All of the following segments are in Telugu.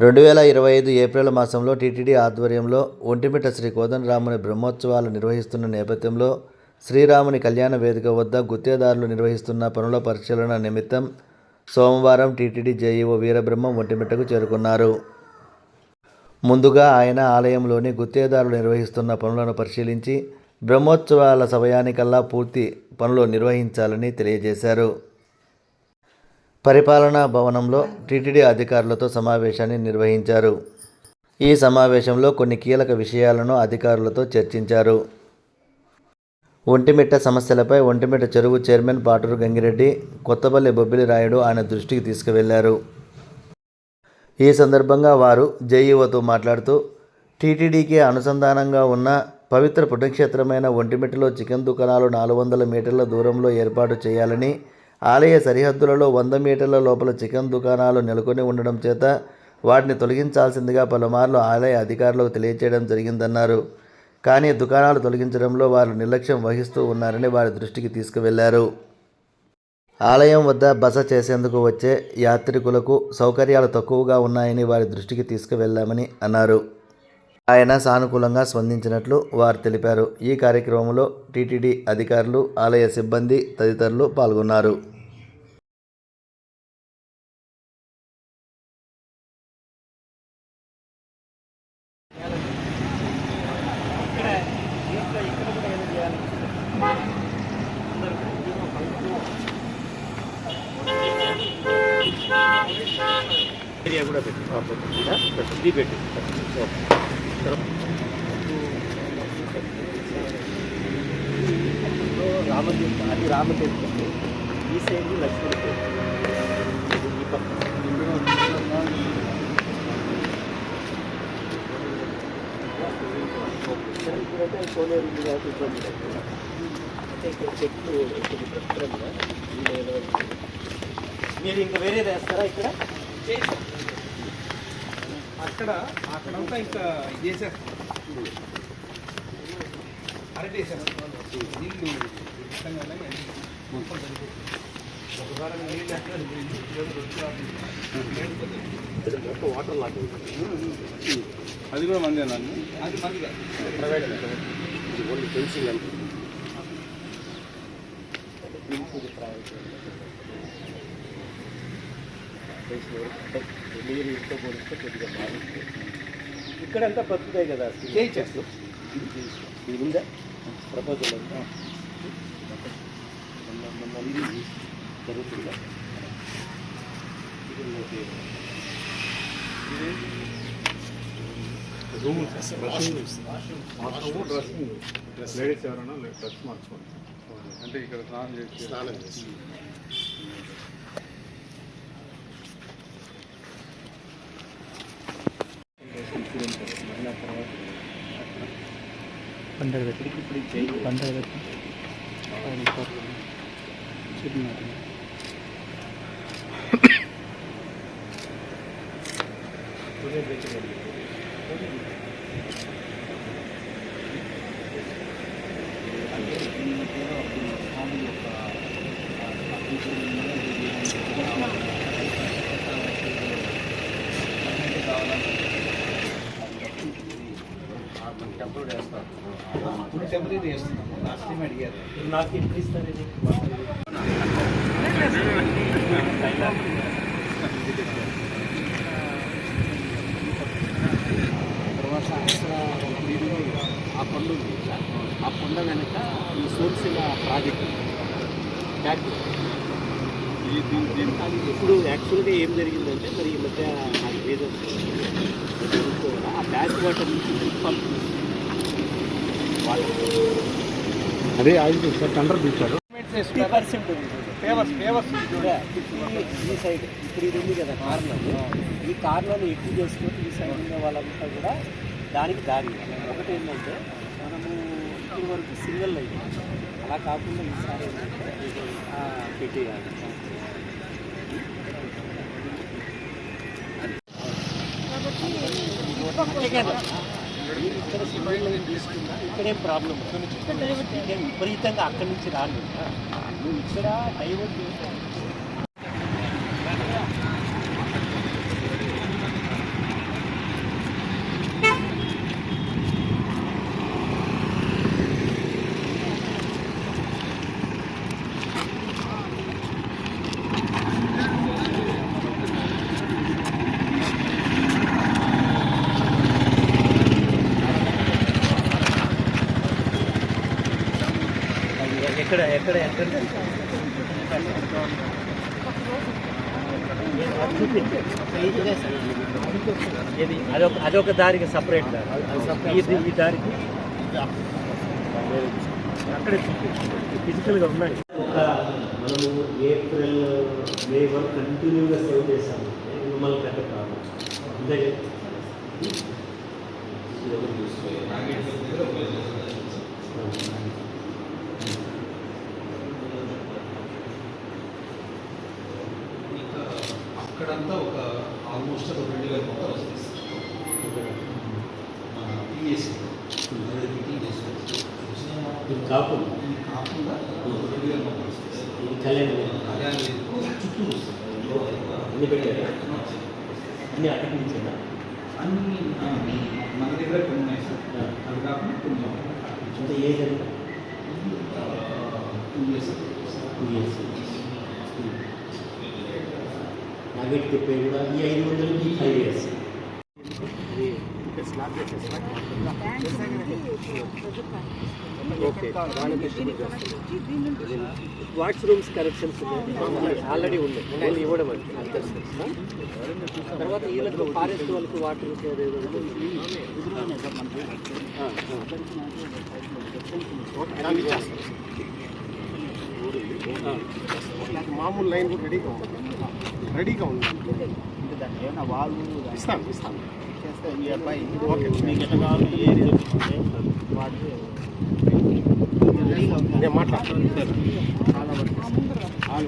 2025 ఏప్రిల్ మాసంలో టీటీడీ ఆధ్వర్యంలో ఒంటిమిట్ట శ్రీ కోదండరాముని బ్రహ్మోత్సవాలు నిర్వహిస్తున్న నేపథ్యంలో శ్రీరాముని కళ్యాణ వేదిక వద్ద గుత్తేదారులు నిర్వహిస్తున్న పనుల పరిశీలన నిమిత్తం సోమవారం టీటీడీ జేఈఓ వీరబ్రహ్మం ఒంటిమిట్టకు చేరుకున్నారు. ముందుగా ఆయన ఆలయంలోని గుత్తేదారులు నిర్వహిస్తున్న పనులను పరిశీలించి బ్రహ్మోత్సవాల సమయానికల్లా పూర్తి పనులు నిర్వహించాలని తెలియజేశారు. పరిపాలనా భవనంలో టీటీడీ అధికారులతో సమావేశాన్ని నిర్వహించారు. ఈ సమావేశంలో కొన్ని కీలక విషయాలను అధికారులతో చర్చించారు. ఒంటిమిట్ట సమస్యలపై ఒంటిమిట్ట చెరువు చైర్మన్ పాటూరు గంగిరెడ్డి, కొత్తపల్లి బొబ్బిలి రాయుడు ఆయన దృష్టికి తీసుకువెళ్లారు. ఈ సందర్భంగా వారు జేఈఓతో మాట్లాడుతూ టీటీడీకి అనుసంధానంగా ఉన్న పవిత్ర పుణ్యక్షేత్రమైన ఒంటిమిట్టలో చికెన్ దుకాణాలు 400 మీటర్ల దూరంలో ఏర్పాటు చేయాలని, ఆలయ సరిహద్దులలో 100 మీటర్ల లోపల చికెన్ దుకాణాలు నెలకొని ఉండడం చేత వాటిని తొలగించాల్సిందిగా పలుమార్లు ఆలయ అధికారులకు తెలియజేయడం జరిగిందన్నారు. కానీ దుకాణాలు తొలగించడంలో వారు నిర్లక్ష్యం వహిస్తూ ఉన్నారని వారి దృష్టికి తీసుకువెళ్లారు. ఆలయం వద్ద బస చేసేందుకు వచ్చే యాత్రికులకు సౌకర్యాలు తక్కువగా ఉన్నాయని వారి దృష్టికి తీసుకువెళ్లామని అన్నారు. ఆయన సానుకూలంగా స్పందించినట్లు వారు తెలిపారు. ఈ కార్యక్రమంలో టీటీడీ అధికారులు, ఆలయ సిబ్బంది తదితరులు పాల్గొన్నారు. అది రామతీర్థం, ఈ సైడ్ లక్ష్మీపేట, ఈ పక్క ఇప్పుడైతే కోనేరు కాబట్టి ఇబ్బంది లేదు. అంటే ఇక్కడ చెట్లు ప్రస్తుతంగా మీరు ఇంకా వేరే వేస్తారా ఇక్కడ? అక్కడంతా ఇంకా చేశారు, అరటేశారు నీళ్ళు వాటర్ లాగా అది కూడా మంది అన్నాను. అది మంది ప్రైవేట్ ఓన్లీ ఫెన్సింగ్ అంటే మీరు ఇంట్లో పోలిస్తే కొద్దిగా బాగుంటుంది. ఇక్కడంతా బతుకుతాయి కదా చేయించేస్తాం. ఇది ఉందా ప్రపోజల్ జరుగుతుందా? లేడీస్ ఎవరైనా డ్రెస్ మార్చుకోండి. అంటే ఇక్కడ స్నానం చేసి పండుగ ఇప్పుడు పండుగ టెంపరీ చేస్తున్నాం. లాస్ట్ టైం అడిగారు నాకు ఎప్పుడు ఇస్తారు ఇది? తర్వాత ఆ కొండ ఉంది, ఆ కొండ వెనక ఈ సోర్సిల ప్రాజెక్ట్ బ్యాక్. అది ఇప్పుడు యాక్చువల్గా ఏం జరిగిందంటే మరి ఈ మధ్య నాకు ఏదో ఆ బ్యాక్ వాటర్ నుంచి పంపు అదే ఆయిల్ టండర్ తీశారు. 50% ఈ సైడ్ ఇప్పుడు ఇది ఉంది కదా కార్నర్, ఈ కార్నర్ని ఎక్కువ చేసుకొని ఈ సైడ్ ఉన్న వాళ్ళంతా కూడా దానికి దారి. ఒకటి ఏంటంటే మనము ఇప్పటి వరకు సింగిల్ లైన్, అలా కాకుండా ఈసారి పెట్టేయాలి. ఇక్కడ సింగిల్ లైన్ తీసుకున్నా ఇక్కడేం ప్రాబ్లం, ఇక్కడేం విపరీతంగా అక్కడి నుంచి రాలేదు. నువ్వు ఇక్కడ డైవర్ట్ చేస్తే ఎక్కడ ఎక్కడ ఎక్కడ ఇది అదొక దారికి సపరేట్ దారి ఈ దారికి అక్కడే ఫిజికల్గా ఉన్నాయి. ఒక మనము ఏప్రిల్ మే వరకు కంటిన్యూగా సేవ్ చేసాము. మిమ్మల్ని పెద్ద ప్రాబ్లం అంతే. అక్కడంతా ఒక ఆల్మోస్ట్ ఒక 2000 మొక్కలు వస్తాయి. మన టీఎస్సీ కాకుండా కాకుండా 2000 మొక్కలు వస్తాయి. కళ్యాణ చుట్టూ వస్తాయి. అన్ని పెట్టారు, అన్ని అక్కడి నుంచి అన్ని మన దగ్గర కొన్ని ఉన్నాయి సార్. అవి కాకుండా కొన్ని అంటే ఏదంటే 2 ఇయర్స్ నాగేట్ చెప్పే కూడా ఈ 500కి 5 years. Okay, washrooms corrections already ఉన్నాయి, నేను ఇవ్వడం అంటే తర్వాత వీళ్ళకి ఫారెస్ట్ వాళ్ళకి వాటర్ మామూలు లైన్ కూడా రెడీగా ఉంది. ఏమన్నా వాళ్ళు ఇస్తాను చేస్తే ఈ అబ్బాయి ఓకే మీకు ఎట్లా కావాలి ఏది చెప్తుంటే వాడు నేను మాట్లాడుతాను. చాలా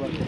వర్క్